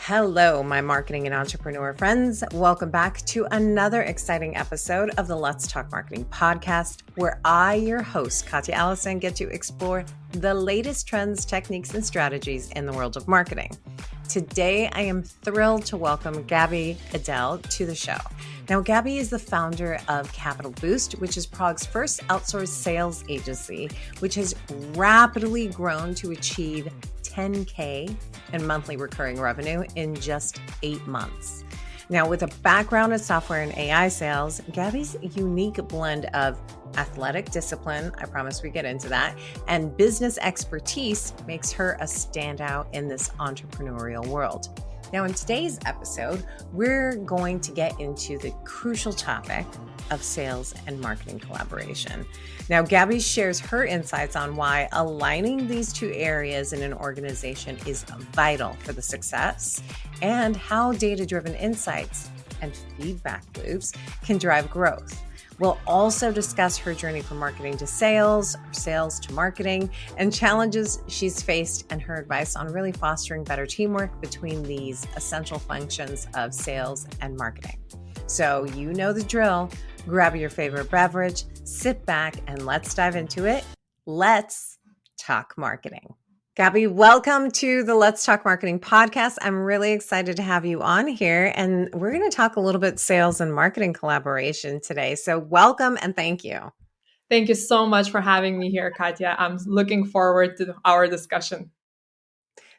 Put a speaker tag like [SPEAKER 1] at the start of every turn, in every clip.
[SPEAKER 1] Hello, my marketing and entrepreneur friends. Welcome back to another exciting episode of the Let's Talk Marketing podcast, where I, your host, Katya Allison, get to explore the latest trends, techniques, and strategies in the world of marketing. Today, I am thrilled to welcome Gabija Adele to the show. Now, Gabi is the founder of Capital Boost, which is Prague's first outsourced sales agency, which has rapidly grown to achieve $10K in monthly recurring revenue in just 8 months. Now, with a background in software and AI sales, Gabi's unique blend of athletic discipline, I promise we get into that, and business expertise makes her a standout in this entrepreneurial world. Now, in today's episode, we're going to get into the crucial topic of sales and marketing collaboration. Now, Gabi shares her insights on why aligning these two areas in an organization is vital for the success and how data-driven insights and feedback loops can drive growth. We'll also discuss her journey from marketing to sales, or sales to marketing, and challenges she's faced and her advice on really fostering better teamwork between these essential functions of sales and marketing. So you know the drill. Grab your favorite beverage, sit back, and let's dive into it. Let's talk marketing. Gabi, welcome to the Let's Talk Marketing podcast. I'm really excited to have you on here, and we're going to talk a little bit sales and marketing collaboration today. So welcome and thank you.
[SPEAKER 2] Thank you so much for having me here, Katya. I'm looking forward to our discussion.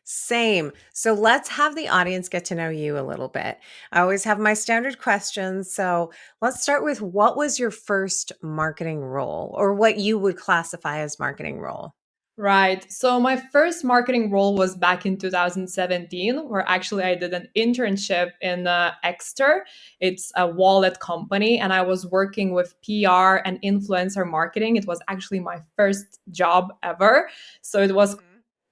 [SPEAKER 1] Same. So let's have the audience get to know you a little bit. I always have my standard questions. So let's start with, what was your first marketing role, or what you would classify as marketing role?
[SPEAKER 2] Right. So my first marketing role was back in 2017, where actually I did an internship in Exeter. It's a wallet company, and I was working with PR and influencer marketing. It was actually my first job ever. So it was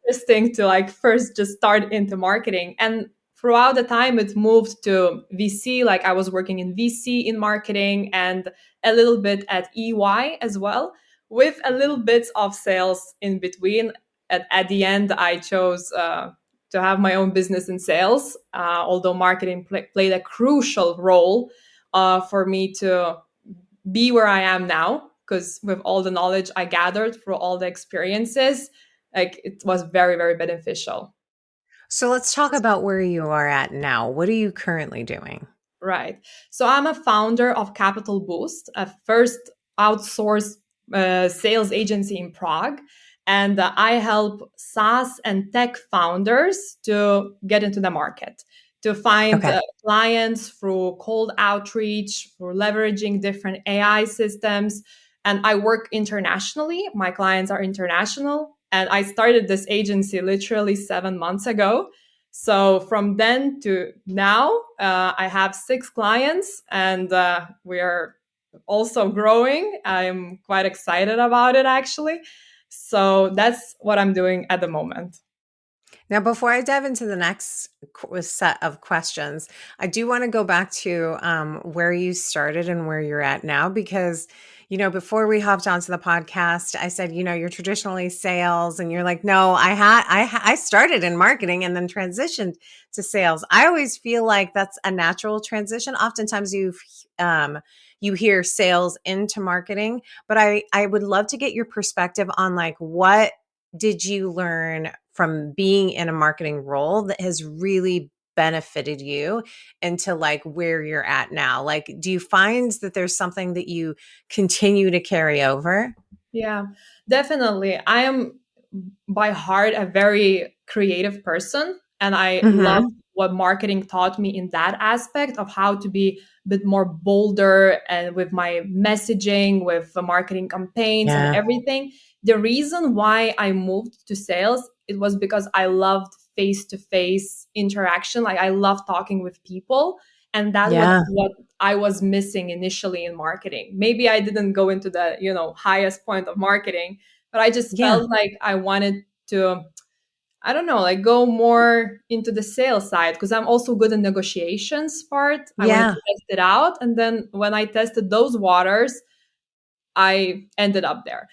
[SPEAKER 2] interesting to first just start into marketing. And throughout the time, it moved to VC. I was working in VC in marketing and a little bit at EY as well, with a little bit of sales in between. At the end, I chose to have my own business in sales, although marketing played a crucial role for me to be where I am now, because with all the knowledge I gathered through all the experiences, it was very, very beneficial.
[SPEAKER 1] So let's talk about where you are at now. What are you currently doing?
[SPEAKER 2] Right. So I'm a founder of Capital Boost, a first outsourced sales agency in Prague. And I help SaaS and tech founders to get into the market, to find clients through cold outreach, through leveraging different AI systems. And I work internationally. My clients are international. And I started this agency literally 7 months ago. So from then to now, I have 6 clients, and we are also growing. I'm quite excited about it, actually. So that's what I'm doing at the moment.
[SPEAKER 1] Now, before I dive into the next set of questions, I do want to go back to where you started and where you're at now, because, before we hopped onto the podcast, I said, you're traditionally sales, and you're like, no, I started in marketing and then transitioned to sales. I always feel like that's a natural transition. Oftentimes you hear sales into marketing, but I would love to get your perspective on what did you learn from being in a marketing role that has really benefited you into where you're at now? Do you find that there's something that you continue to carry over?
[SPEAKER 2] Yeah, definitely. I am by heart a very creative person, and I love what marketing taught me in that aspect of how to be a bit more bolder and with my messaging, with the marketing campaigns and everything. The reason why I moved to sales, it was because I loved face-to-face interaction. I love talking with people. And that was what I was missing initially in marketing. Maybe I didn't go into the, highest point of marketing, but I just felt like I wanted to, I don't know, go more into the sales side, because I'm also good in negotiations part. I wanted to test it out. And then when I tested those waters, I ended up there.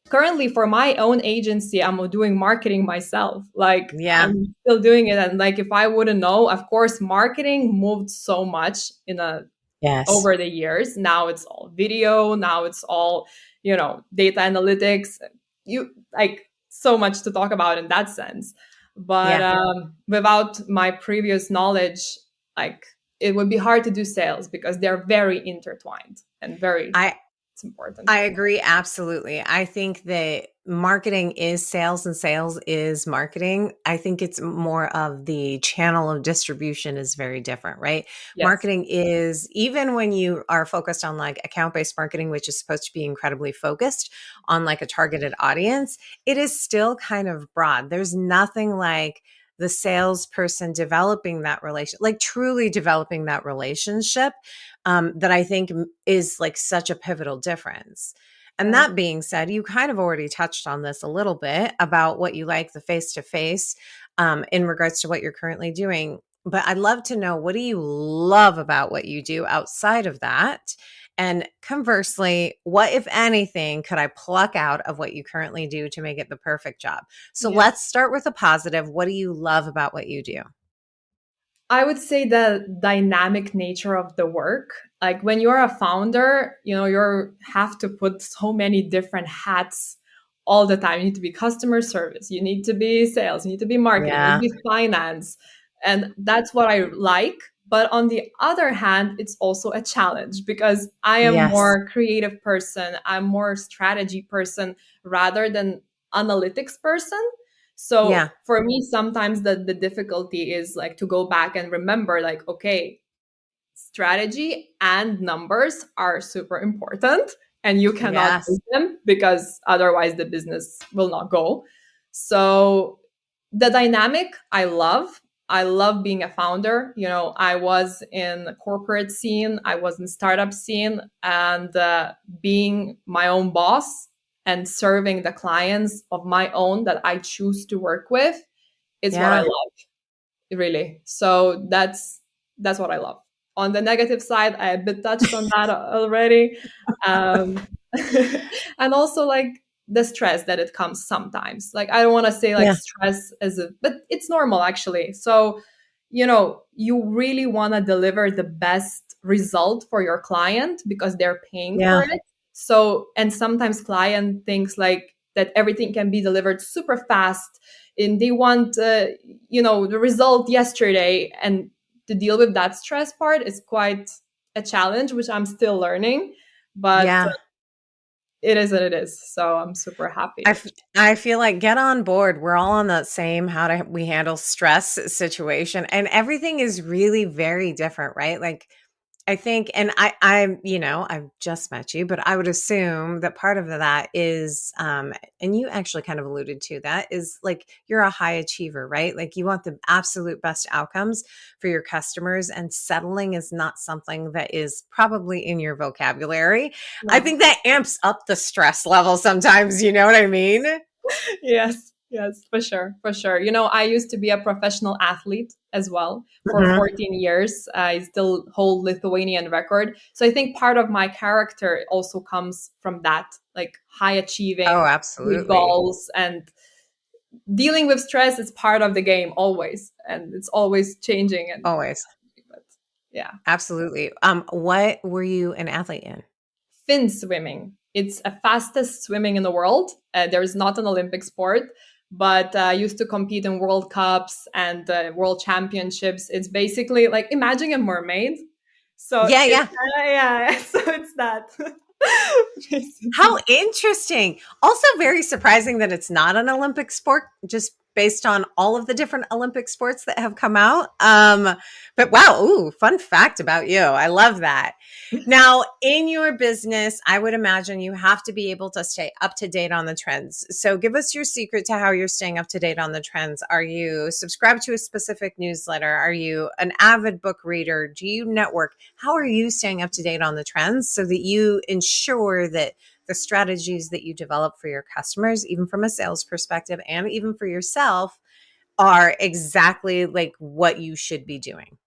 [SPEAKER 2] currently for my own agency, I'm doing marketing myself. Like
[SPEAKER 1] Yeah.
[SPEAKER 2] I'm still doing it. And like if I wouldn't know, of course, marketing moved so much in a
[SPEAKER 1] Yes.
[SPEAKER 2] over the years. Now it's all video, now it's all, data analytics. You like so much to talk about in that sense. But
[SPEAKER 1] Yeah.
[SPEAKER 2] without my previous knowledge, like it would be hard to do sales because they're very intertwined and very
[SPEAKER 1] I
[SPEAKER 2] it's important.
[SPEAKER 1] I agree absolutely. I think that marketing is sales and sales is marketing. I think it's more of the channel of distribution is very different, right?
[SPEAKER 2] Yes.
[SPEAKER 1] Marketing is even when you are focused on like account-based marketing, which is supposed to be incredibly focused on like a targeted audience, it is still kind of broad. There's nothing like the salesperson developing that relation, like truly developing that relationship that I think is like such a pivotal difference. And
[SPEAKER 2] Right.
[SPEAKER 1] that being said, you kind of already touched on this a little bit about what you like the face to face in regards to what you're currently doing. But I'd love to know, what do you love about what you do outside of that? And conversely, what, if anything, could I pluck out of what you currently do to make it the perfect job? So
[SPEAKER 2] Yeah.
[SPEAKER 1] let's start with a positive. What do you love about what you do?
[SPEAKER 2] I would say the dynamic nature of the work. Like when you're a founder, you have to put so many different hats all the time. You need to be customer service, you need to be sales, you need to be marketing, you
[SPEAKER 1] Yeah.
[SPEAKER 2] need to be finance. And that's what I like. But on the other hand, it's also a challenge because I am
[SPEAKER 1] Yes.
[SPEAKER 2] more creative person, I'm more strategy person rather than analytics person. So
[SPEAKER 1] Yeah.
[SPEAKER 2] for me, sometimes the difficulty is like to go back and remember, like, okay, strategy and numbers are super important and you cannot lose
[SPEAKER 1] Yes.
[SPEAKER 2] them because otherwise the business will not go. So the dynamic I love. I love being a founder. I was in the corporate scene, I was in startup scene, and being my own boss and serving the clients of my own that I choose to work with is what I
[SPEAKER 1] Yeah.
[SPEAKER 2] love, really. So that's what I love. On the negative side, I a bit touched on that already. Um, and also like the stress that it comes sometimes. Like I don't want to say like
[SPEAKER 1] Yeah.
[SPEAKER 2] stress as a, but it's normal actually. So, you really want to deliver the best result for your client because they're paying for
[SPEAKER 1] Yeah.
[SPEAKER 2] it. So, and sometimes client thinks like that everything can be delivered super fast and they want, the result yesterday. And to deal with that stress part is quite a challenge, which I'm still learning. But
[SPEAKER 1] Yeah.
[SPEAKER 2] it is what it is. So I'm super
[SPEAKER 1] I,
[SPEAKER 2] happy.
[SPEAKER 1] f- I feel like get on board. We're all on that same how to we handle stress situation, and everything is really very different, right? Like I think, and I've just met you, but I would assume that part of that is, and you actually kind of alluded to that, is like you're a high achiever, right? Like you want the absolute best outcomes for your customers, and settling is not something that is probably in your vocabulary. I
[SPEAKER 2] No.
[SPEAKER 1] think that amps up the stress level sometimes, you know what I mean?
[SPEAKER 2] Yes. Yes, for sure. For sure. I used to be a professional athlete as well for
[SPEAKER 1] Mhm.
[SPEAKER 2] 14 years. I still hold Lithuanian record. So I think part of my character also comes from that, like high
[SPEAKER 1] Oh,
[SPEAKER 2] achieving, big
[SPEAKER 1] absolutely.
[SPEAKER 2] goals, and dealing with stress is part of the game always. And it's always changing. And
[SPEAKER 1] Always.
[SPEAKER 2] but yeah.
[SPEAKER 1] Absolutely. What were you an athlete in?
[SPEAKER 2] Fin swimming. It's a fastest swimming in the world. There is not an Olympic sport, but I used to compete in World Cups and World Championships. It's basically like imagine a mermaid. So
[SPEAKER 1] Yeah,
[SPEAKER 2] it's
[SPEAKER 1] yeah.
[SPEAKER 2] yeah, so it's that
[SPEAKER 1] How
[SPEAKER 2] basically.
[SPEAKER 1] interesting. Also very surprising that it's not an Olympic sport, just based on all of the different Olympic sports that have come out. But wow, ooh, fun fact about you. I love that. Now, in your business, I would imagine you have to be able to stay up to date on the trends. So give us your secret to how you're staying up to date on the trends. Are you subscribed to a specific newsletter? Are you an avid book reader? Do you network? How are you staying up to date on the trends so that you ensure that the strategies that you develop for your customers, even from a sales perspective and even for yourself, are exactly like what you should be doing?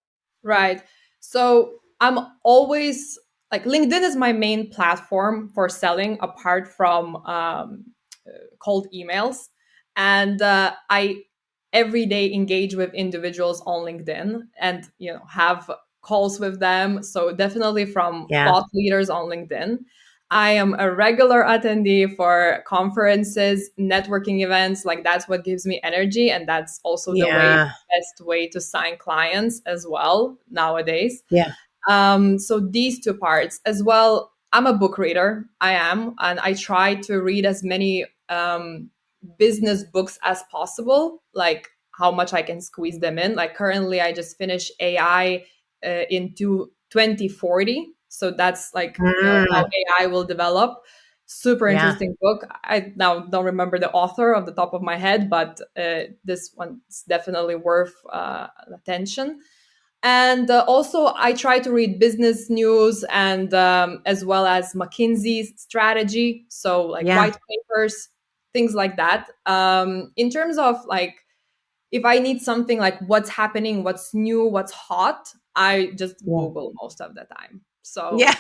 [SPEAKER 2] Right. So I'm always like LinkedIn is my main platform for selling apart from cold emails, and I every day engage with individuals on LinkedIn, and have calls with them. So definitely from
[SPEAKER 1] Yeah.
[SPEAKER 2] thought leaders on LinkedIn. I am a regular attendee for conferences, networking events. Like, that's what gives me energy, and that's also the
[SPEAKER 1] Yeah.
[SPEAKER 2] best way to sign clients as well nowadays.
[SPEAKER 1] Yeah.
[SPEAKER 2] So these two parts as well. I'm a book reader. I am, and I try to read as many business books as possible, like how much I can squeeze them in. Like, currently, I just finished AI into 2040. So that's like, how
[SPEAKER 1] Mm,
[SPEAKER 2] AI will develop. Super
[SPEAKER 1] yeah.
[SPEAKER 2] interesting book. I now don't remember the author of the top of my head, but this one's definitely worth attention. And also, I try to read business news, and as well as McKinsey's strategy. So, like,
[SPEAKER 1] Yeah.
[SPEAKER 2] white papers, things like that. In terms of, like, if I need something like what's happening, what's new, what's hot, I just
[SPEAKER 1] Yeah.
[SPEAKER 2] Google most of the time. So,
[SPEAKER 1] Yeah.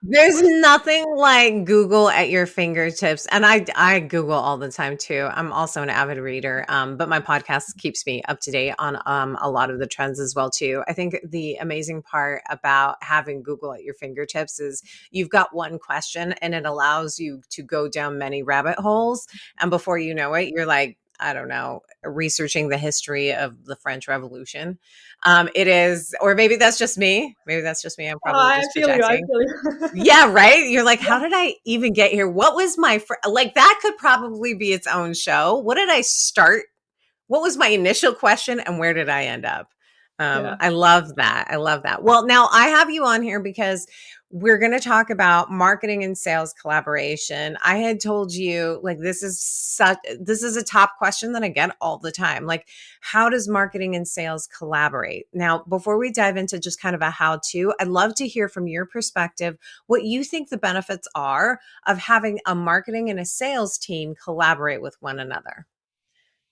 [SPEAKER 1] There's nothing like Google at your fingertips. And I Google all the time too. I'm also an avid reader. But my podcast keeps me up to date on a lot of the trends as well too. I think the amazing part about having Google at your fingertips is you've got one question and it allows you to go down many rabbit holes. And before you know it, you're like, I don't know, researching the history of the French Revolution. It is, or maybe that's just me. Maybe that's just me. I'm probably
[SPEAKER 2] I
[SPEAKER 1] just
[SPEAKER 2] feel you. I
[SPEAKER 1] projecting.
[SPEAKER 2] feel you.
[SPEAKER 1] Yeah, right? You're like, how did I even get here? What was my like that could probably be its own show. What did I start? What was my initial question and where did I end up?
[SPEAKER 2] Yeah.
[SPEAKER 1] I love that. I love that. Well, now I have you on here because we're going to talk about marketing and sales collaboration. I had told you like this is a top question that I get all the time. Like, how does marketing and sales collaborate? Now, before we dive into just kind of a how to, I'd love to hear from your perspective what you think the benefits are of having a marketing and a sales team collaborate with one another.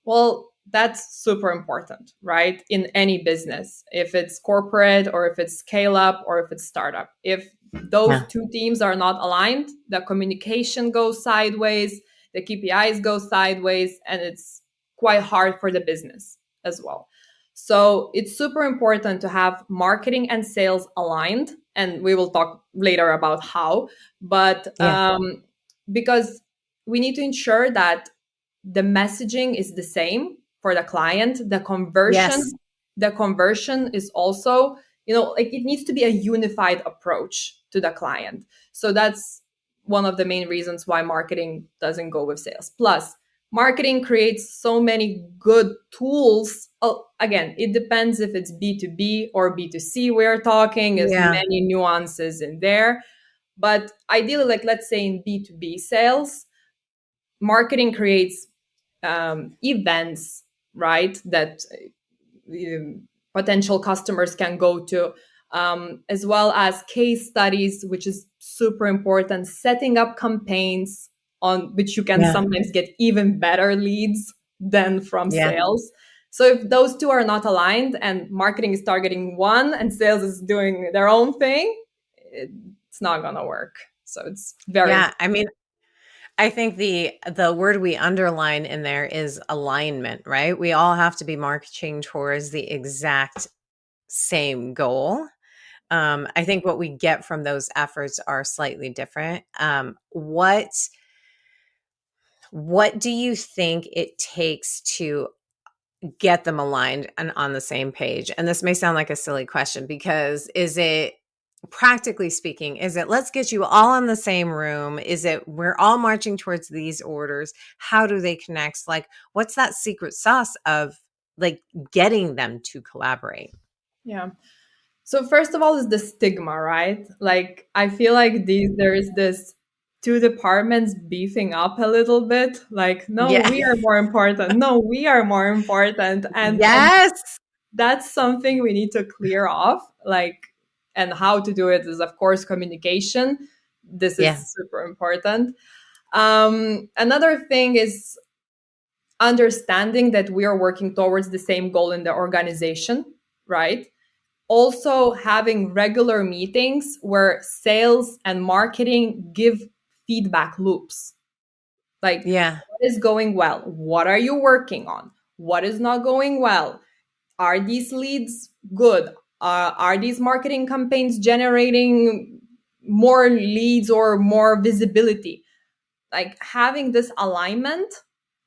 [SPEAKER 2] Well, that's super important, right? In any business, if it's corporate or if it's scale up or if it's startup. If those
[SPEAKER 1] Yeah.
[SPEAKER 2] two teams are not aligned, the communication goes sideways, the KPIs go sideways, and it's quite hard for the business as well. So it's super important to have marketing and sales aligned. And we will talk later about how, but
[SPEAKER 1] Yeah.
[SPEAKER 2] because we need to ensure that the messaging is the same for the client.
[SPEAKER 1] Yes.
[SPEAKER 2] The conversion is also, like, it needs to be a unified approach to the client. So that's one of the main reasons why marketing doesn't go with sales. Plus, marketing creates so many good tools. Oh, again, it depends if it's B2B or B2C we're talking. There's
[SPEAKER 1] Yeah.
[SPEAKER 2] many nuances in there. But ideally, like, let's say in B2B sales, marketing creates events, right? That potential customers can go to, as well as case studies, which is super important. Setting up campaigns on which you can
[SPEAKER 1] Yeah.
[SPEAKER 2] sometimes get even better leads than from
[SPEAKER 1] Yeah.
[SPEAKER 2] sales. So if those two are not aligned and marketing is targeting one and sales is doing their own thing, it's not gonna work. So it's very
[SPEAKER 1] Yeah.
[SPEAKER 2] important.
[SPEAKER 1] I mean, I think the word we underline in there is alignment, right? We all have to be marching towards the exact same goal. I think what we get from those efforts are slightly different. What do you think it takes to get them aligned and on the same page? And this may sound like a silly question because is it practically speaking, is it let's get you all in the same room? Is it we're all marching towards these orders? How do they connect? Like, what's that secret sauce of like getting them to collaborate?
[SPEAKER 2] Yeah. So first of all is the stigma, right? Like, I feel like there is this two departments beefing up a little bit. Like, no,
[SPEAKER 1] Yeah.
[SPEAKER 2] we are more important. No, we are more important. And
[SPEAKER 1] Yes.
[SPEAKER 2] that's something we need to clear off. Like, and how to do it is, of course, communication. This
[SPEAKER 1] Yeah.
[SPEAKER 2] is super important. Another thing is understanding that we are working towards the same goal in the organization, right? Also having regular meetings where sales and marketing give feedback loops. Like,
[SPEAKER 1] Yeah.
[SPEAKER 2] what is going well? What are you working on? What is not going well? Are these leads good? Are these marketing campaigns generating more leads or more visibility? Like, having this alignment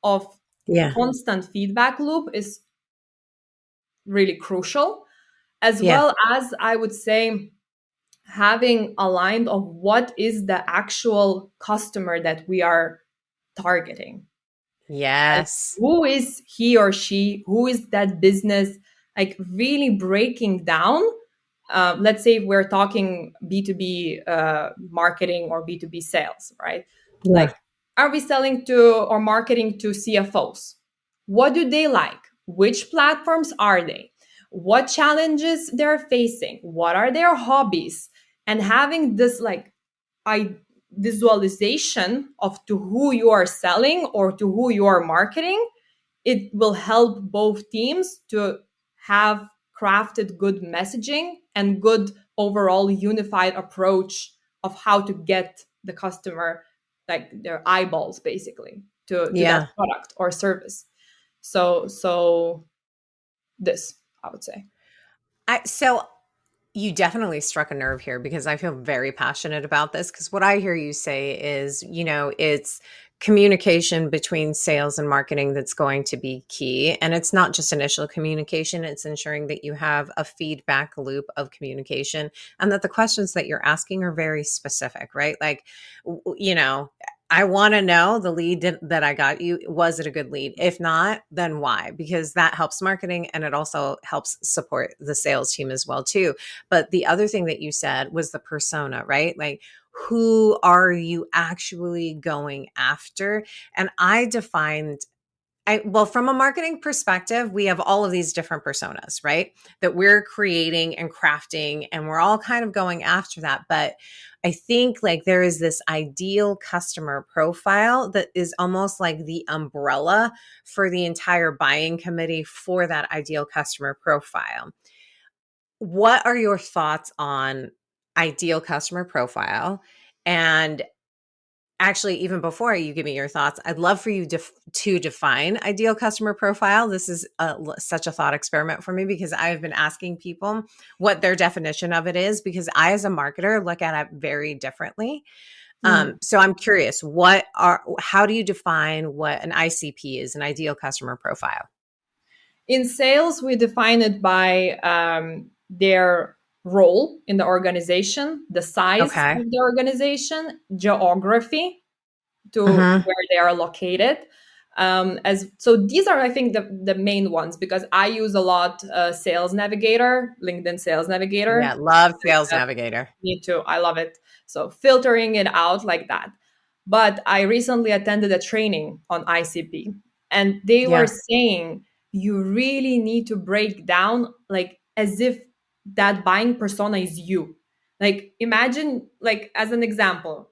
[SPEAKER 2] of
[SPEAKER 1] Yeah.
[SPEAKER 2] constant feedback loop is really crucial, as
[SPEAKER 1] Yeah.
[SPEAKER 2] well as, I would say, having aligned of what is the actual customer that we are targeting. Like,
[SPEAKER 1] Yes.
[SPEAKER 2] who is he or she? Who is that business? Like, really breaking down. Let's say we're talking B2B marketing or B2B sales, right?
[SPEAKER 1] Yeah.
[SPEAKER 2] Like, are we selling to or marketing to CFOs? What do they like? Which platforms are they? What challenges they're facing? What are their hobbies? And having this like I visualization of to who you are selling or to who you are marketing, it will help both teams to have crafted good messaging and good overall unified approach of how to get the customer, like their eyeballs basically, to that
[SPEAKER 1] Yeah.
[SPEAKER 2] product or service. So this, I would say.
[SPEAKER 1] So you definitely struck a nerve here because I feel very passionate about this. Because what I hear you say is, it's communication between sales and marketing that's going to be key. And it's not just initial communication, it's ensuring that you have a feedback loop of communication and that the questions that you're asking are very specific, right? Like, I want to know the lead that I got you. Was it a good lead? If not, then why? Because that helps marketing and it also helps support the sales team as well too. But the other thing that you said was the persona, right? Like, who are you actually going after? And I defined well, from a marketing perspective, we have all of these different personas, right? That we're creating and crafting, and we're all kind of going after that. But I think like there is this ideal customer profile that is almost like the umbrella for the entire buying committee for that ideal customer profile. What are your thoughts on ideal customer profile? And actually, even before you give me your thoughts, I'd love for you to define ideal customer profile. This is such a thought experiment for me because I've been asking people what their definition of it is because I, as a marketer, look at it very differently.
[SPEAKER 2] Mhm.
[SPEAKER 1] So I'm curious, how do you define what an ICP is, an ideal customer profile?
[SPEAKER 2] In sales, we define it by their role in the organization, the size
[SPEAKER 1] Okay.
[SPEAKER 2] of the organization, geography to
[SPEAKER 1] Hmm.
[SPEAKER 2] where they are located. As so, these are, I think, the main ones because I use a lot Sales Navigator, LinkedIn Sales
[SPEAKER 1] Yeah,
[SPEAKER 2] Navigator.
[SPEAKER 1] love Sales Navigator.
[SPEAKER 2] Me too. I love it. So filtering it out like that. But I recently attended a training on ICP, and they were
[SPEAKER 1] Yeah.
[SPEAKER 2] saying you really need to break down like as if that buying persona is you. Like, imagine, like, as an example,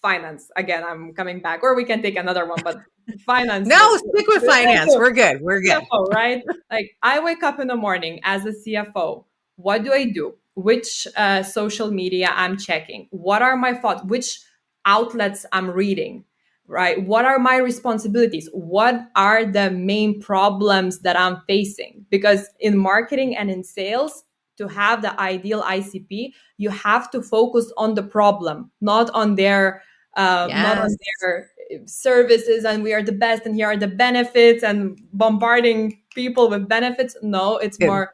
[SPEAKER 2] finance. Again, I'm coming back, or we can take another one, but finance.
[SPEAKER 1] No, stick with finance. We're good. We're good.
[SPEAKER 2] CFO, right? Like, I wake up in the morning as a CFO. What do I do? Which social media I'm checking? What are my thoughts? Which outlets I'm reading? Right? What are my responsibilities? What are the main problems that I'm facing? Because in marketing and in sales, to have the ideal ICP, you have to focus on the problem, not on
[SPEAKER 1] Yes.
[SPEAKER 2] their services and we are the best and here are the benefits and bombarding people with benefits. No,
[SPEAKER 1] Good.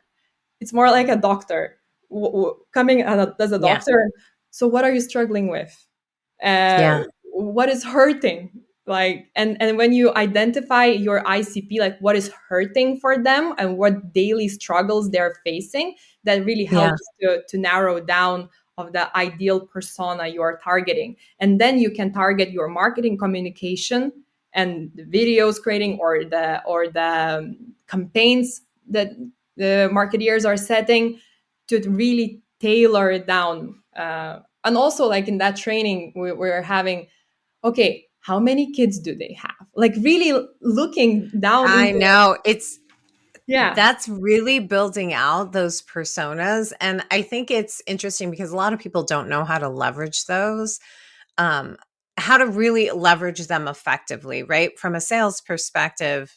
[SPEAKER 2] it's more like a doctor coming as a
[SPEAKER 1] Yeah.
[SPEAKER 2] doctor. So what are you struggling with? uh,
[SPEAKER 1] Yeah.
[SPEAKER 2] what is hurting? Like, and when you identify your ICP, like what is hurting for them and what daily struggles they're facing, that really
[SPEAKER 1] Yeah.
[SPEAKER 2] helps to narrow down of the ideal persona you are targeting. And then you can target your marketing communication and the videos creating or the campaigns that the marketeers are setting to really tailor it down. And also, like in that training, we're having, okay, how many kids do they have? Like really looking down
[SPEAKER 1] I
[SPEAKER 2] into,
[SPEAKER 1] know.
[SPEAKER 2] yeah.
[SPEAKER 1] That's really building out those personas. And I think it's interesting because a lot of people don't know how to leverage those. Um, how to really leverage them effectively, right? From a sales perspective,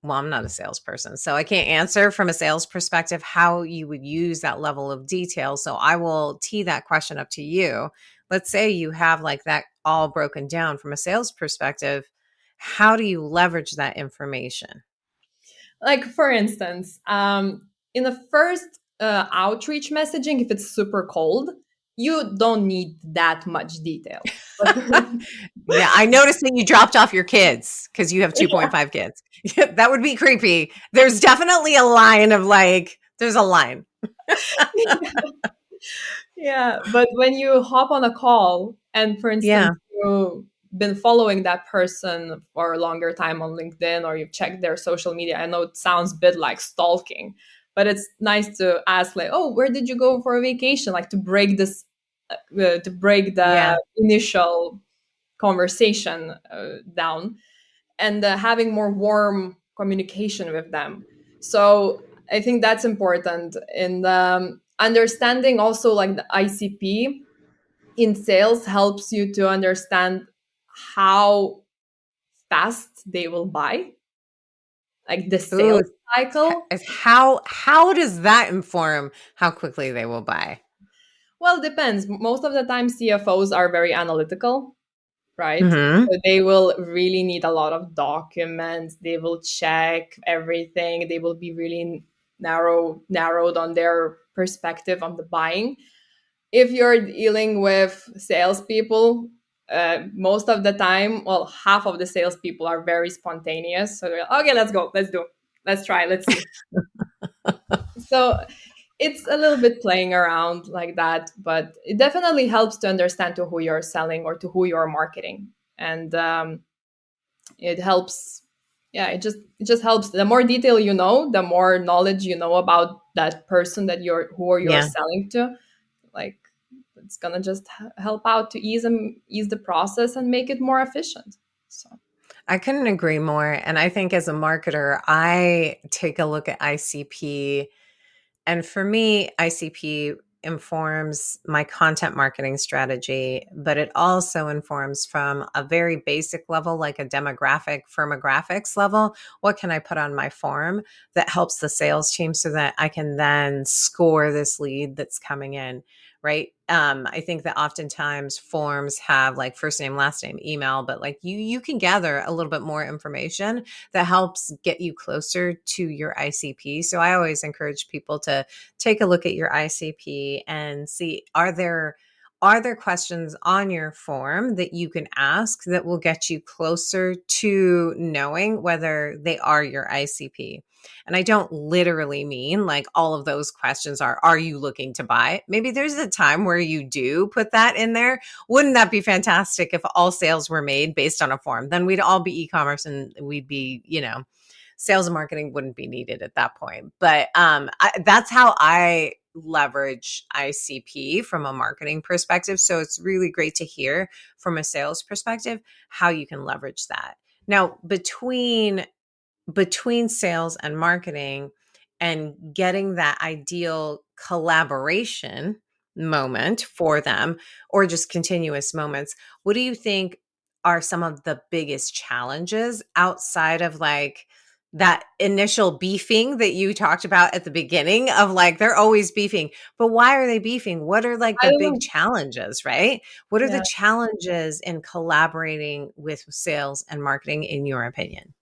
[SPEAKER 1] well, I'm not a salesperson, so I can't answer from a sales perspective how you would use that level of detail. So I will tee that question up to you. Let's say you have like that all broken down from a sales perspective. How do you leverage that information?
[SPEAKER 2] Like for instance, in the first outreach messaging, if it's super cold, you don't need that much detail. But
[SPEAKER 1] Yeah, I noticed that you dropped off your kids because you have 2.5 kids. That would be creepy. There's definitely a line of like, there's a line.
[SPEAKER 2] yeah, but when you hop on a call and, for instance,
[SPEAKER 1] Yeah.
[SPEAKER 2] you've been following that person for a longer time on LinkedIn or you've checked their social media, I know it sounds a bit like stalking, but it's nice to ask, like, oh, where did you go for a vacation? Like to break this, to break
[SPEAKER 1] Yeah.
[SPEAKER 2] the initial conversation down, and having more warm communication with them. So I think that's important in understanding also, like the ICP in sales helps you to understand how fast they will buy, like the
[SPEAKER 1] Ooh,
[SPEAKER 2] sales cycle.
[SPEAKER 1] how does that inform how quickly they will buy?
[SPEAKER 2] Well, it depends. Most of the time CFOs are very analytical, right?
[SPEAKER 1] Mhm.
[SPEAKER 2] So they will really need a lot of documents. They will check everything. They will be really narrowed on their perspective on the buying. If you're dealing with salespeople, most of the time, well, half of the salespeople are very spontaneous. So they're like, okay, let's go, let's do, let's try, let's see. So it's a little bit playing around like that, but it definitely helps to understand to who you're selling or to who you're marketing, and it helps. Yeah, it just helps. The more detail you know, the more knowledge you know about that person that you're
[SPEAKER 1] Yeah.
[SPEAKER 2] selling to. Like it's gonna just help out to ease the process and make it more efficient. So
[SPEAKER 1] I couldn't agree more. And I think as a marketer, I take a look at ICP. And for me, ICP informs my content marketing strategy, but it also informs from a very basic level, like a demographic, firmographics level. What can I put on my form that helps the sales team so that I can then score this lead that's coming in? Right. I think that oftentimes forms have like first name, last name, email, but like you can gather a little bit more information that helps get you closer to your ICP. So I always encourage people to take a look at your ICP and see, are there questions on your form that you can ask that will get you closer to knowing whether they are your ICP? And I don't literally mean like all of those questions are you looking to buy? Maybe there's a time where you do put that in there. Wouldn't that be fantastic if all sales were made based on a form? Then we'd all be e-commerce and we'd be, sales and marketing wouldn't be needed at that point. But that's how I leverage ICP from a marketing perspective. So it's really great to hear from a sales perspective how you can leverage that. Now, between sales and marketing and getting that ideal collaboration moment for them or just continuous moments, what do you think are some of the biggest challenges outside of like that initial beefing that you talked about at the beginning of like they're always beefing, but why are they beefing? What are like
[SPEAKER 2] I
[SPEAKER 1] the
[SPEAKER 2] don't
[SPEAKER 1] big
[SPEAKER 2] know.
[SPEAKER 1] challenges, right? What are the
[SPEAKER 2] Yeah.
[SPEAKER 1] challenges in collaborating with sales and marketing in your opinion?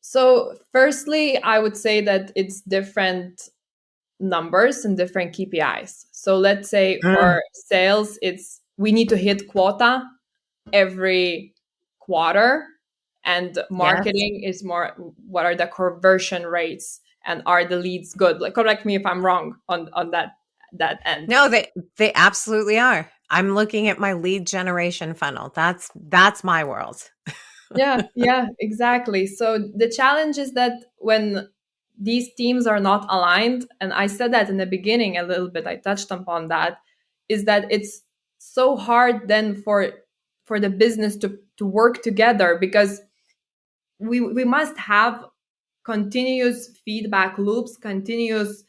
[SPEAKER 2] So firstly, I would say that it's different numbers and different KPIs. So let's say
[SPEAKER 1] Mm,
[SPEAKER 2] for sales, it's we need to hit quota every quarter, and
[SPEAKER 1] yes.
[SPEAKER 2] marketing is more what are the conversion rates and are the leads good? Like correct me if I'm wrong on that end.
[SPEAKER 1] No, they absolutely are. I'm looking at my lead generation funnel. That's my world.
[SPEAKER 2] Yeah, yeah, exactly. So the challenge is that when these teams are not aligned, and I said that in the beginning a little bit, I touched upon that, is that it's so hard then for the business to work together, because we must have continuous feedback loops, continuous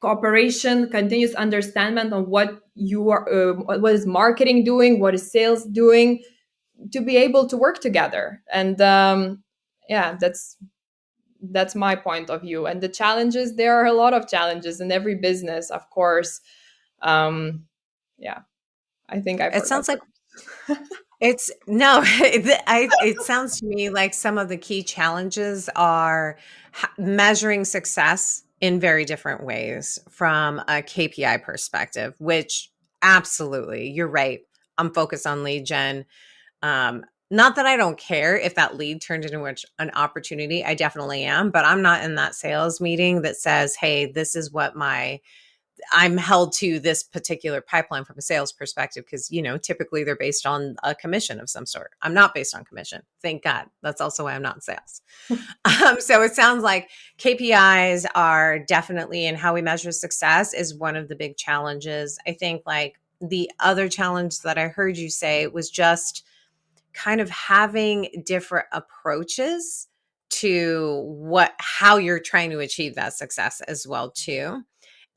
[SPEAKER 2] cooperation, continuous understanding of what you are, what is marketing doing, what is sales doing, to be able to work together. And yeah, that's my point of view. And the challenges, there are a lot of challenges in every business, of course. Yeah, I think I
[SPEAKER 1] It
[SPEAKER 2] forgot.
[SPEAKER 1] sounds like it's no, it sounds to me like some of the key challenges are measuring success in very different ways from a KPI perspective, which absolutely, you're right. I'm focused on lead gen. Not that I don't care if that lead turned into an opportunity. I definitely am, but I'm not in that sales meeting that says, hey, this is what I'm held to this particular pipeline from a sales perspective, because, typically they're based on a commission of some sort. I'm not based on commission. Thank God. That's also why I'm not in sales. So it sounds like KPIs are definitely, and how we measure success is one of the big challenges. I think like the other challenge that I heard you say was just kind of having different approaches to how you're trying to achieve that success as well too.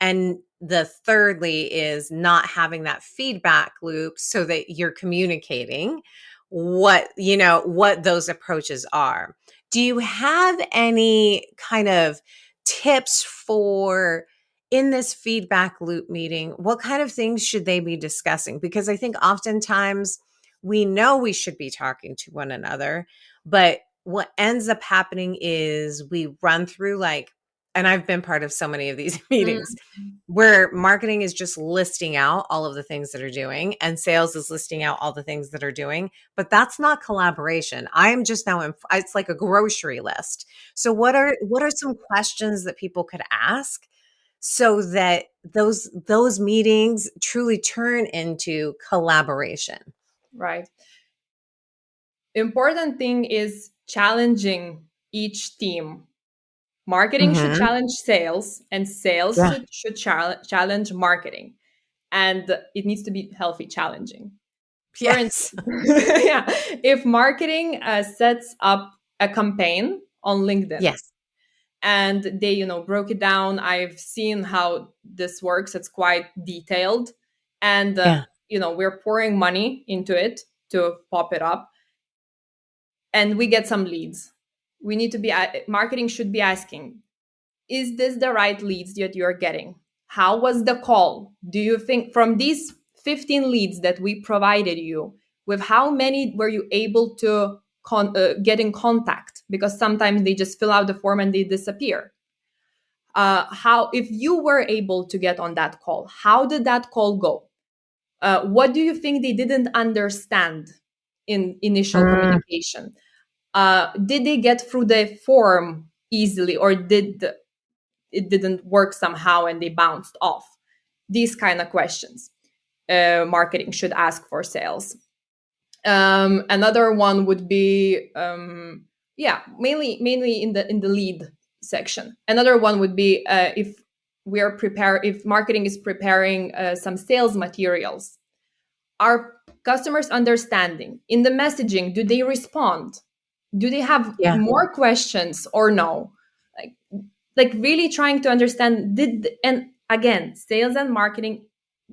[SPEAKER 1] And the thirdly is not having that feedback loop so that you're communicating what those approaches are. Do you have any kind of tips for in this feedback loop meeting? What kind of things should they be discussing? Because I think oftentimes we know we should be talking to one another, but what ends up happening is we run through and I've been part of so many of these meetings where marketing is just listing out all of the things that are doing and sales is listing out all the things that are doing, but that's not collaboration. I am just now it's like a grocery list. So what are some questions that people could ask so that those meetings truly turn into collaboration?
[SPEAKER 2] Right. Important thing is challenging each team. Marketing should
[SPEAKER 1] Mhm.
[SPEAKER 2] challenge sales, and sales
[SPEAKER 1] Yeah.
[SPEAKER 2] should challenge marketing. And it needs to be healthy challenging. For
[SPEAKER 1] Yes.
[SPEAKER 2] instance, yeah, if marketing sets up a campaign on LinkedIn
[SPEAKER 1] Yes.
[SPEAKER 2] and they, broke it down, I've seen how this works. It's quite detailed, and
[SPEAKER 1] Yeah.
[SPEAKER 2] we're pouring money into it to pop it up, and we get some leads. We need to be marketing should be asking, is this the right leads that you're getting? How was the call? Do you think from these 15 leads that we provided you, with how many were you able to get in contact? Because sometimes they just fill out the form and they disappear. How, if you were able to get on that call, how did that call go? What do you think they didn't understand in initial
[SPEAKER 1] Mm,
[SPEAKER 2] communication? Did they get through the form easily, or it didn't work somehow and they bounced off? These kind of questions marketing should ask for sales. Another one would be mainly in the lead section. Another one would be if marketing is preparing some sales materials, are customers understanding in the messaging? Do they respond? Do they have
[SPEAKER 1] yeah.
[SPEAKER 2] more questions or no? like like really trying to understand, and again, sales and marketing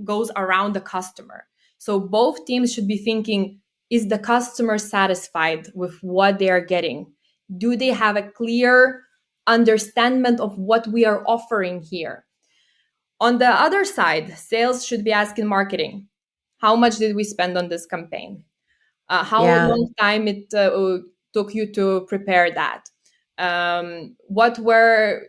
[SPEAKER 2] goes around the customer. So both teams should be thinking, is the customer satisfied with what they are getting? Do they have a clear understanding of what we are offering here? On the other side, sales should be asking marketing, how much did we spend on this campaign? How
[SPEAKER 1] Yeah.
[SPEAKER 2] long time it took you to prepare that? What were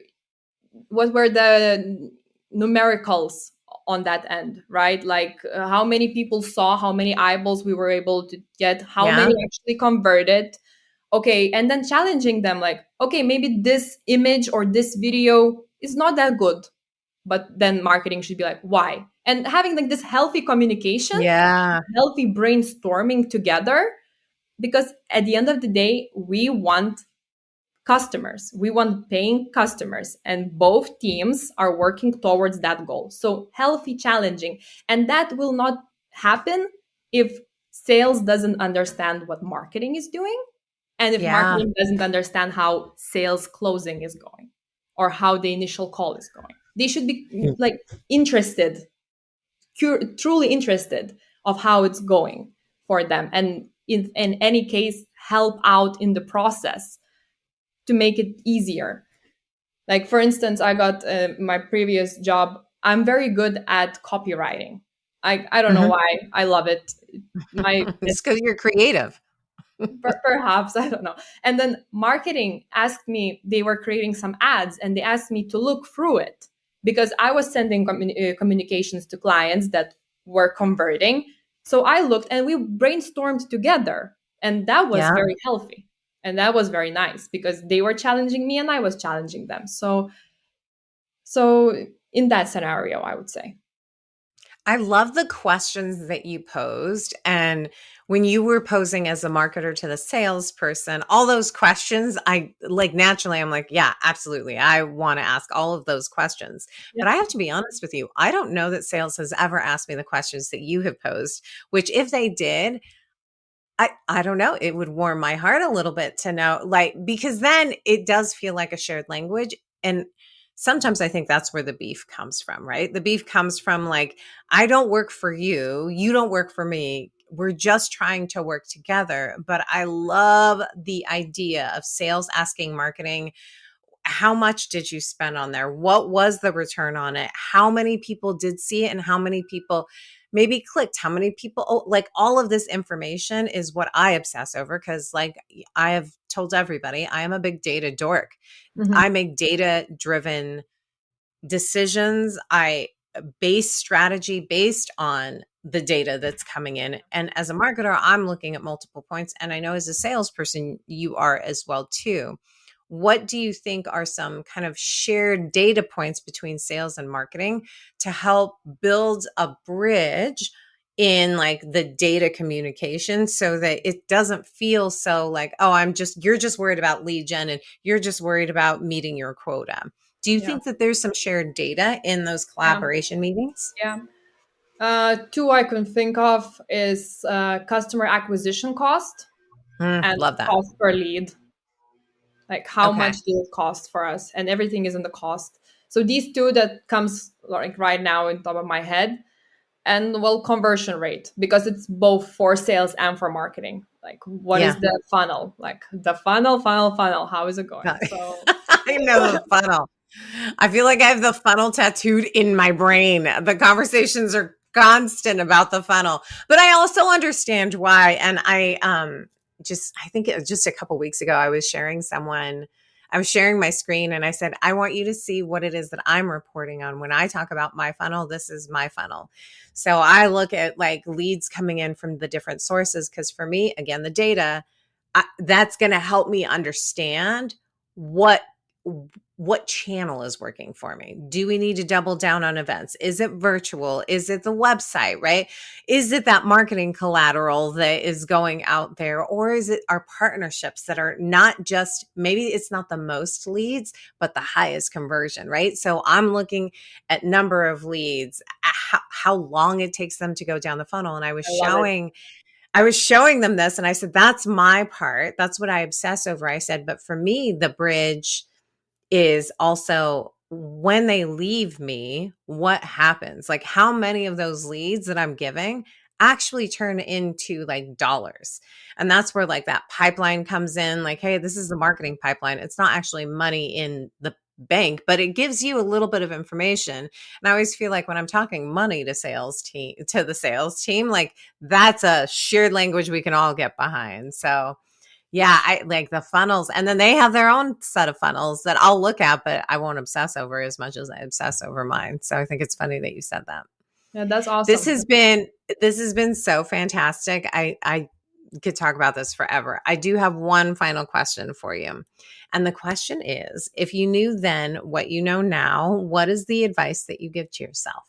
[SPEAKER 2] the numericals on that end, right? Like how many people saw, how many eyeballs we were able to get, how
[SPEAKER 1] Yeah.
[SPEAKER 2] many actually converted. Okay, and then challenging them like, okay, maybe this image or this video is not that good, but then marketing should be like, why? And having like this healthy communication,
[SPEAKER 1] Yeah.
[SPEAKER 2] healthy brainstorming together, because at the end of the day, we want customers. We want paying customers, and both teams are working towards that goal. So healthy challenging, and that will not happen if sales doesn't understand what marketing is doing, and if
[SPEAKER 1] Yeah.
[SPEAKER 2] marketing doesn't understand how sales closing is going or how the initial call is going. They should be like interested, truly interested of how it's going for them, and in any case help out in the process to make it easier. Like for instance, I got my previous job, I'm very good at copywriting. I don't know
[SPEAKER 1] Mhm.
[SPEAKER 2] why, I love it. My
[SPEAKER 1] It's because you're creative.
[SPEAKER 2] perhaps, I don't know. And then marketing asked me, they were creating some ads and they asked me to look through it because I was sending communications to clients that were converting. So I looked and we brainstormed together, and that was
[SPEAKER 1] Yeah.
[SPEAKER 2] very healthy. And that was very nice because they were challenging me and I was challenging them. So in that scenario, I would say.
[SPEAKER 1] I love the questions that you posed. And when you were posing as a marketer to the salesperson, all those questions, I like naturally, I'm like, yeah, absolutely. I want to ask all of those questions.
[SPEAKER 2] Yeah.
[SPEAKER 1] But I have to be honest with you. I don't know that sales has ever asked me the questions that you have posed, which if they did, I don't know, it would warm my heart a little bit to know, like, because then it does feel like a shared language. And sometimes I think that's where the beef comes from, right? The beef comes from like, I don't work for you, you don't work for me. We're just trying to work together. But I love the idea of sales asking marketing, how much did you spend on there? What was the return on it? How many people did see it and how many people maybe clicked? How many people, oh, like all of this information is what I obsess over because like I have told everybody, I am a big data dork.
[SPEAKER 2] Mhm.
[SPEAKER 1] I make data driven decisions. I base strategy based on the data that's coming in. And as a marketer, I'm looking at multiple points. And I know as a salesperson, you are as well too. What do you think are some kind of shared data points between sales and marketing to help build a bridge in like the data communication so that it doesn't feel so like, oh, you're just worried about lead gen and you're just worried about meeting your quota. Do you
[SPEAKER 2] Yeah.
[SPEAKER 1] think that there's some shared data in those
[SPEAKER 2] Yeah.
[SPEAKER 1] collaboration meetings?
[SPEAKER 2] Yeah. Two I can think of is customer acquisition cost and
[SPEAKER 1] Love that.
[SPEAKER 2] cost per lead. Like how much
[SPEAKER 1] Okay.
[SPEAKER 2] do it cost for us, and everything is in the cost. So these two that comes like right now in top of my head. And well, conversion rate, because it's both for sales and for marketing. Like what is
[SPEAKER 1] Yeah.
[SPEAKER 2] the funnel, like the funnel, how is it going? So
[SPEAKER 1] I know the funnel. I feel like I have the funnel tattooed in my brain. The conversations are constant about the funnel, but I also understand why. And I think it was just a couple weeks ago, I was sharing my screen and I said, I want you to see what it is that I'm reporting on. When I talk about my funnel, this is my funnel. So I look at like leads coming in from the different sources. Cause for me, again, the data, that's going to help me understand what what channel is working for me. Do we need to double down on events? Is it virtual? Is it the website, right? Is it that marketing collateral that is going out there? Or is it our partnerships that are not just, maybe it's not the most leads, but the highest conversion, right? So I'm looking at number of leads, how long it takes them to go down the funnel. And
[SPEAKER 2] I love it.
[SPEAKER 1] I was showing them this and I said, that's my part. That's what I obsess over. I said, but for me, the bridge is also when they leave me, what happens? Like how many of those leads that I'm giving actually turn into like dollars? And that's where like that pipeline comes in. Like, hey, this is the marketing pipeline. It's not actually money in the bank, but it gives you a little bit of information. And I always feel like when I'm talking money to the sales team, like that's a shared language we can all get behind. So yeah, I like the funnels, and then they have their own set of funnels that I'll look at, but I won't obsess over as much as I obsess over mine. So I think it's funny that you said that.
[SPEAKER 2] Yeah, that's
[SPEAKER 1] This
[SPEAKER 2] awesome.
[SPEAKER 1] has been this has been so fantastic. I could talk about this forever. I do have one final question for you. And the question is, if you knew then what you know now, what is the advice that you give to yourself?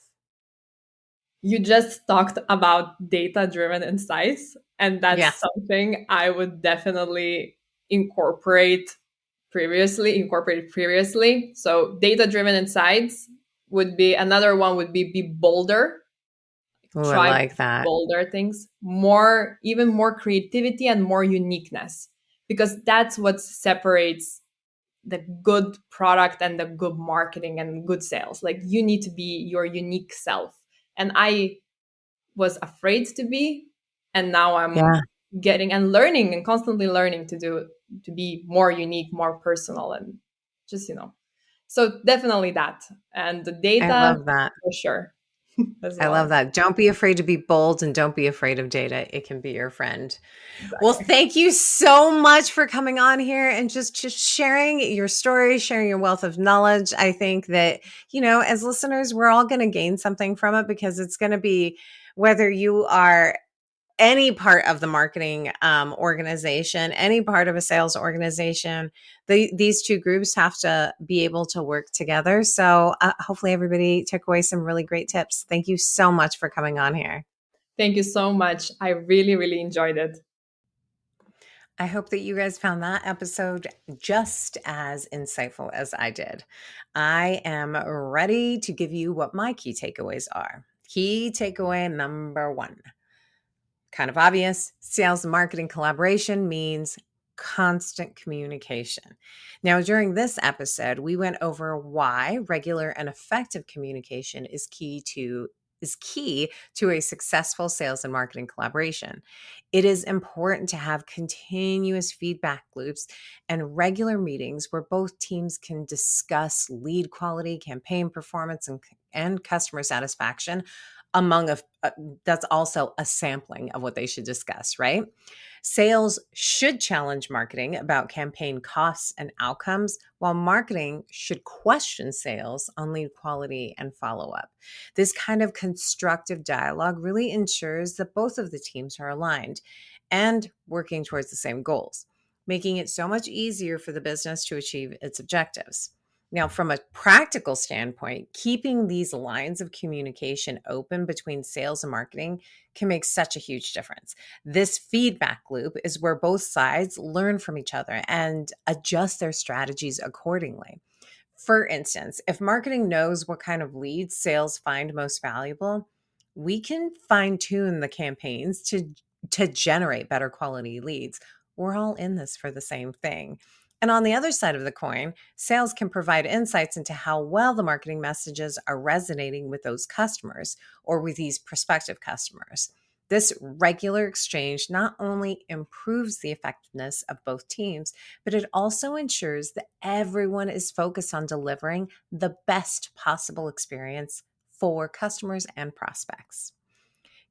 [SPEAKER 2] You just talked about data driven insights, and that's
[SPEAKER 1] Yes.
[SPEAKER 2] something I would definitely incorporate incorporate previously. So data driven insights would be another one, would be bolder.
[SPEAKER 1] Oh, I
[SPEAKER 2] Try
[SPEAKER 1] like that.
[SPEAKER 2] bolder things, more, even more creativity and more uniqueness, because that's what separates the good product and the good marketing and good sales. Like you need to be your unique self. And I was afraid to be, and now I'm
[SPEAKER 1] Yeah,
[SPEAKER 2] getting and learning and constantly learning to be more unique, more personal, and just so definitely that. And the
[SPEAKER 1] I
[SPEAKER 2] data
[SPEAKER 1] love that.
[SPEAKER 2] for sure as
[SPEAKER 1] I love
[SPEAKER 2] well.
[SPEAKER 1] that. Don't be afraid to be bold and don't be afraid of data. It can be your friend. Well,
[SPEAKER 2] Exactly.
[SPEAKER 1] thank you so much for coming on here and just sharing your story, sharing your wealth of knowledge. I think that, as listeners, we're all going to gain something from it because it's going to be whether you are any part of the marketing organization, any part of a sales organization, these two groups have to be able to work together. So hopefully everybody took away some really great tips. Thank you so much for coming on here.
[SPEAKER 2] Thank you so much. I really, really enjoyed it.
[SPEAKER 1] I hope that you guys found that episode just as insightful as I did. I am ready to give you what my key takeaways are. Key takeaway number one, kind of obvious, sales and marketing collaboration means constant communication. Now, during this episode, we went over why regular and effective communication is key to a successful sales and marketing collaboration. It is important to have continuous feedback loops and regular meetings where both teams can discuss lead quality, campaign performance, and customer satisfaction among that's also a sampling of what they should discuss, right? Sales should challenge marketing about campaign costs and outcomes, while marketing should question sales on lead quality and follow up. This kind of constructive dialogue really ensures that both of the teams are aligned and working towards the same goals, making it so much easier for the business to achieve its objectives. Now, from a practical standpoint, keeping these lines of communication open between sales and marketing can make such a huge difference. This feedback loop is where both sides learn from each other and adjust their strategies accordingly. For instance, if marketing knows what kind of leads sales find most valuable, we can fine tune the campaigns to generate better quality leads. We're all in this for the same thing. And on the other side of the coin, sales can provide insights into how well the marketing messages are resonating with those customers or with these prospective customers. This regular exchange not only improves the effectiveness of both teams, but it also ensures that everyone is focused on delivering the best possible experience for customers and prospects.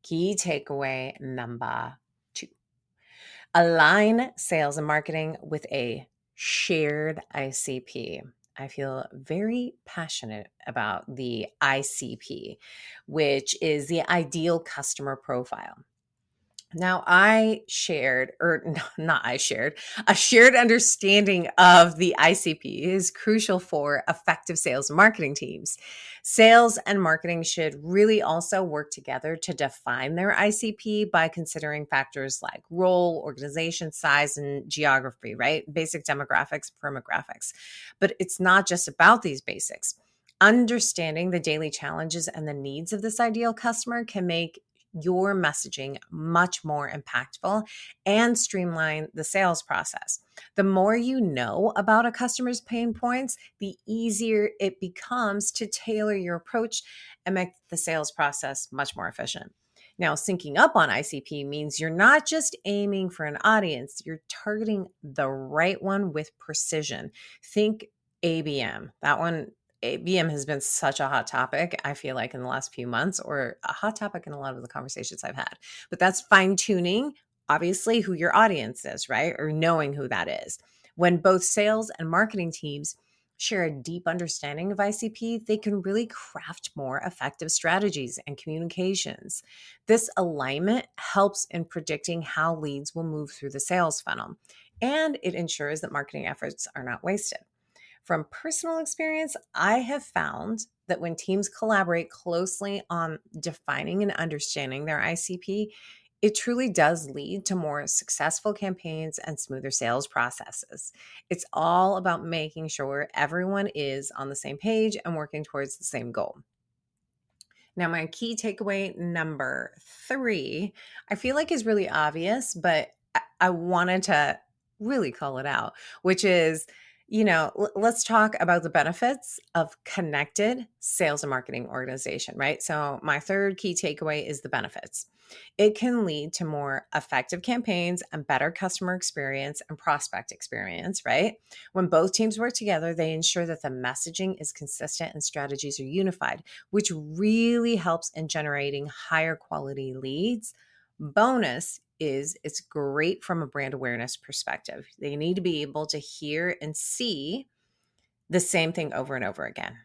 [SPEAKER 1] Key takeaway number two, align sales and marketing with a shared ICP. I feel very passionate about the ICP, which is the ideal customer profile. Now, a shared understanding of the ICP is crucial for effective sales and marketing teams. Sales and marketing should really also work together to define their ICP by considering factors like role, organization size, and geography, right? Basic demographics, firmographics. But it's not just about these basics. Understanding the daily challenges and the needs of this ideal customer can make your messaging much more impactful and streamline the sales process. The more you know about a customer's pain points, the easier it becomes to tailor your approach and make the sales process much more efficient. Now, syncing up on ICP means you're not just aiming for an audience, you're targeting the right one with precision. Think ABM. That one, ABM has been such a hot topic, I feel like, in the last few months, or a hot topic in a lot of the conversations I've had. But that's fine tuning, obviously, who your audience is, right? Or knowing who that is. When both sales and marketing teams share a deep understanding of ICP, they can really craft more effective strategies and communications. This alignment helps in predicting how leads will move through the sales funnel, and it ensures that marketing efforts are not wasted. From personal experience, I have found that when teams collaborate closely on defining and understanding their ICP, it truly does lead to more successful campaigns and smoother sales processes. It's all about making sure everyone is on the same page and working towards the same goal. Now, my key takeaway number three, I feel like is really obvious, but I wanted to really call it out, which is, Let's talk about the benefits of connected sales and marketing organization, right? So my third key takeaway is the benefits. It can lead to more effective campaigns and better customer experience and prospect experience, right? When both teams work together, they ensure that the messaging is consistent and strategies are unified, which really helps in generating higher quality leads. Bonus is it's great from a brand awareness perspective. They need to be able to hear and see the same thing over and over again.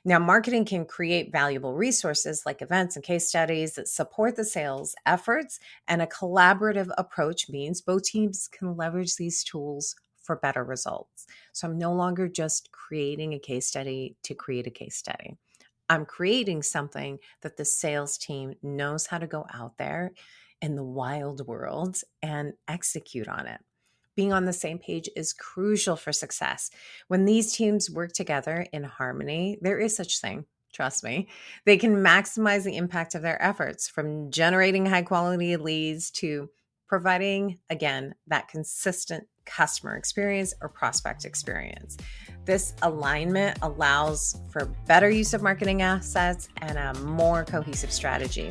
[SPEAKER 1] Now, marketing can create valuable resources like events and case studies that support the sales efforts, and a collaborative approach means both teams can leverage these tools for better results. So I'm no longer just creating a case study to create a case study. I'm creating something that the sales team knows how to go out there in the wild world and execute on it. Being on the same page is crucial for success. When these teams work together in harmony, there is such thing, trust me. They can maximize the impact of their efforts, from generating high quality leads to providing, again, that consistent customer experience or prospect experience. This alignment allows for better use of marketing assets and a more cohesive strategy,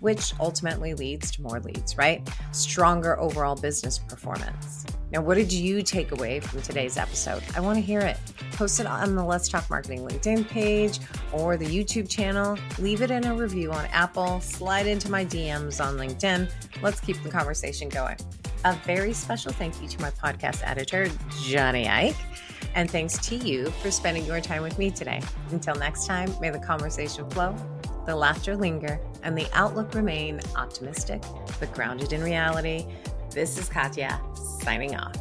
[SPEAKER 1] which ultimately leads to more leads, right? Stronger overall business performance. Now, what did you take away from today's episode? I want to hear it. Post it on the Let's Talk Marketing LinkedIn page or the YouTube channel. Leave it in a review on Apple. Slide into my DMs on LinkedIn. Let's keep the conversation going. A very special thank you to my podcast editor, Johnny Ike. And thanks to you for spending your time with me today. Until next time, may the conversation flow, the laughter linger, and the outlook remain optimistic but grounded in reality. This is Katya, signing off.